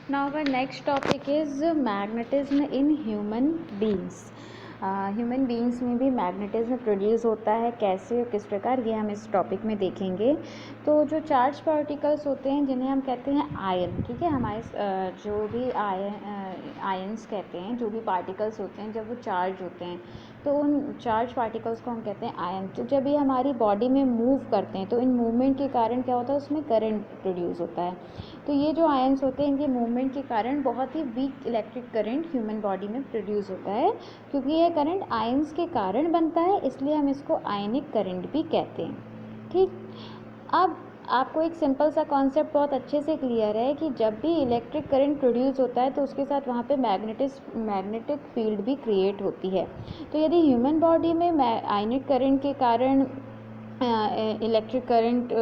Now our next topic is magnetism in human beings. Human beings में भी magnetism produce होता है, कैसे और किस प्रकार, ये हम इस टॉपिक में देखेंगे। तो जो चार्ज पार्टिकल्स होते हैं जिन्हें हम कहते हैं आयन, ठीक है, हमारे जो भी आयन्स कहते हैं, जो भी पार्टिकल्स होते हैं जब वो चार्ज होते हैं तो उन चार्ज पार्टिकल्स को हम कहते हैं आयन। तो जब ये हमारी बॉडी में मूव करते हैं तो इन मूवमेंट के कारण क्या होता है, उसमें करंट प्रोड्यूस होता है। तो ये जो आयन्स होते हैं इनके मूवमेंट के कारण बहुत ही weak electric current human body में प्रोड्यूस होता है। क्योंकि ये करंट आयन्स के कारण बनता है इसलिए हम इसको आयनिक करंट भी कहते हैं। ठीक, अब आपको एक सिंपल सा कॉन्सेप्ट बहुत अच्छे से क्लियर है कि जब भी इलेक्ट्रिक करंट प्रोड्यूस होता है तो उसके साथ वहाँ पे मैग्नेटिक फील्ड भी क्रिएट होती है। तो यदि ह्यूमन बॉडी में आयनिक करंट के कारण इलेक्ट्रिक करंट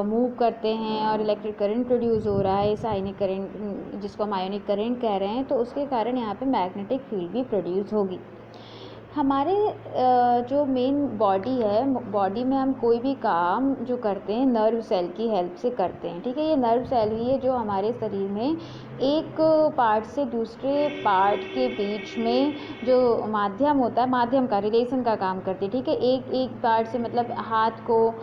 मूव करते हैं और इलेक्ट्रिक करंट प्रोड्यूस हो रहा है, इस आयनिक करंट जिसको हम आयनिक करंट कह रहे हैं, तो उसके कारण यहाँ पे मैग्नेटिक फील्ड भी प्रोड्यूस होगी। हमारे जो मेन बॉडी है, बॉडी में हम कोई भी काम जो करते हैं नर्व सेल की हेल्प से करते हैं। ठीक है, ये नर्व सेल ही है जो हमारे शरीर में एक पार्ट से दूसरे पार्ट के बीच में जो माध्यम होता है, माध्यम का, रिलेशन का काम करती है। ठीक है, एक पार्ट से, मतलब हाथ को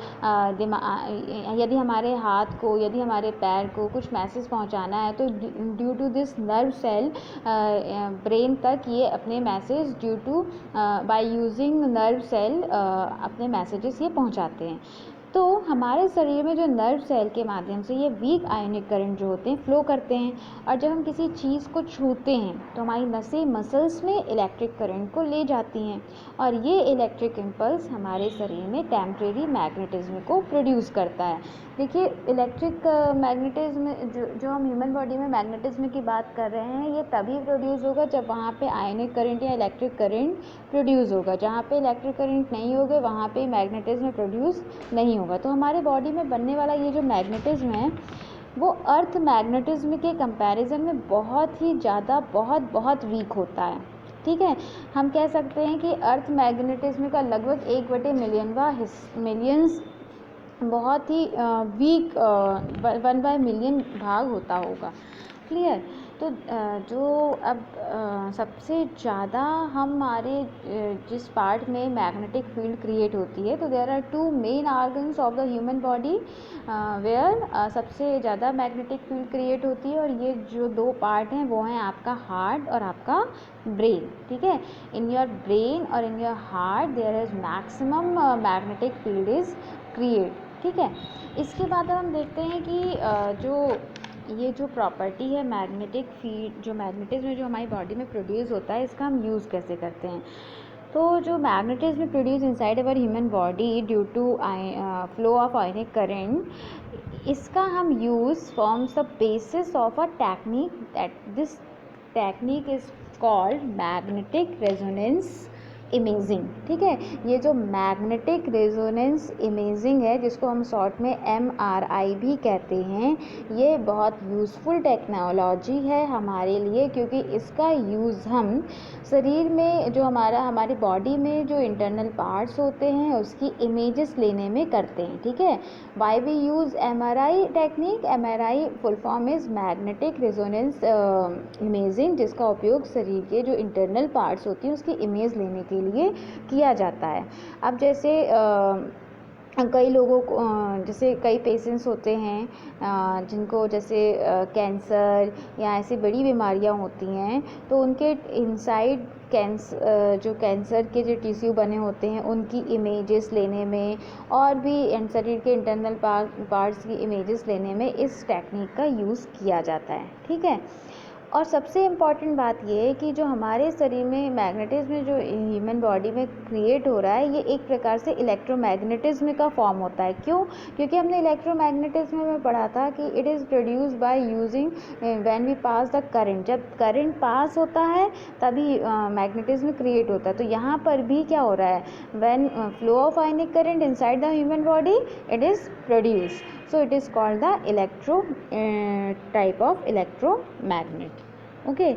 यदि हमारे हाथ को, यदि हमारे पैर को कुछ मैसेज पहुंचाना है तो due to this nerve cell brain तक ये अपने message due to by using nerve cell अपने मैसेजेस ये पहुंचाते हैं। तो हमारे शरीर में जो नर्व सेल के माध्यम से ये वीक आयनिक करंट जो होते हैं फ्लो करते हैं, और जब हम किसी चीज़ को छूते हैं तो हमारी नसें, मसल्स में इलेक्ट्रिक करंट को ले जाती हैं, और ये इलेक्ट्रिक इम्पल्स हमारे शरीर में टेम्परेरी मैग्नेटिज्म को प्रोड्यूस करता है। देखिए, इलेक्ट्रिक मैग्नेटिज्म जो हम ह्यूमन बॉडी में मैग्नेटिज्म की बात कर रहे हैं, ये तभी प्रोड्यूस होगा जब वहाँ पे आयनिक करंट या इलेक्ट्रिक करंट प्रोड्यूस होगा। जहाँ पे इलेक्ट्रिक करंट नहीं होगा वहाँ पे मैग्नेटिज्म प्रोड्यूस नहीं होगा। तो हमारे बॉडी में बनने वाला ये जो मैग्नेटिज्म है वो अर्थ मैग्नेटिज्म के कंपैरिजन में बहुत ही ज़्यादा, बहुत वीक होता है। ठीक है, हम कह सकते हैं कि अर्थ मैग्नेटिज्म का लगभग 1/मिलियंस बहुत ही वीक 1/मिलियन भाग होता होगा। क्लियर। तो जो अब सबसे ज़्यादा हमारे जिस पार्ट में मैग्नेटिक फील्ड क्रिएट होती है, तो there are 2 main organs of the human body where सबसे ज़्यादा मैग्नेटिक फील्ड क्रिएट होती है, और ये जो 2 पार्ट हैं वो हैं आपका हार्ट और आपका ब्रेन। ठीक है, इन योर ब्रेन और in your heart there is maximum magnetic field is create. ठीक है, इसके बाद हम देखते हैं कि ये जो प्रॉपर्टी है मैग्नेटिक फील्ड, जो मैग्नेटिज्म जो हमारी बॉडी में प्रोड्यूस होता है, इसका हम यूज़ कैसे करते हैं। तो जो magnetism produce inside our human body due to flow of ionic current, इसका हम use forms the basis of a technique, that this technique is called magnetic resonance imaging. ठीक है, ये जो मैग्नेटिक रेजोनेंस इमेजिंग है, जिसको हम शॉर्ट में MRI भी कहते हैं, ये बहुत यूज़फुल टेक्नोलॉजी है हमारे लिए, क्योंकि इसका यूज़ हम शरीर में जो हमारी बॉडी में जो इंटरनल पार्ट्स होते हैं उसकी इमेजेस लेने में करते हैं। ठीक है, why we use MRI technique, MRI full form is magnetic resonance imaging, जिसका उपयोग शरीर के जो इंटरनल पार्ट्स होती हैं उसकी इमेज लेने के लिए किया जाता है। अब जैसे कई लोगों को, जैसे कई पेशेंट्स होते हैं जिनको जैसे कैंसर या ऐसी बड़ी बीमारियां होती हैं, तो उनके इनसाइड जो कैंसर के जो टिश्यू बने होते हैं उनकी इमेजेस लेने में, और भी शरीर के इंटरनल पार्ट्स की इमेजेस लेने में इस टेक्निक का यूज़ किया जाता है। ठीक है, और सबसे इम्पॉर्टेंट बात ये है कि जो हमारे शरीर में मैग्नेटिज्म जो ह्यूमन बॉडी में क्रिएट हो रहा है, ये एक प्रकार से इलेक्ट्रोमैग्नेटिज्म का फॉर्म होता है। क्यों? क्योंकि हमने इलेक्ट्रोमैग्नेटिज्म में पढ़ा था कि it is produced by using when we pass the current, जब करंट पास होता है तभी मैग्नेटिज्म क्रिएट होता है। तो यहाँ पर भी क्या हो रहा है, when flow of ionic current inside the human body it is produce, so it is called the type of electromagnet. Okay.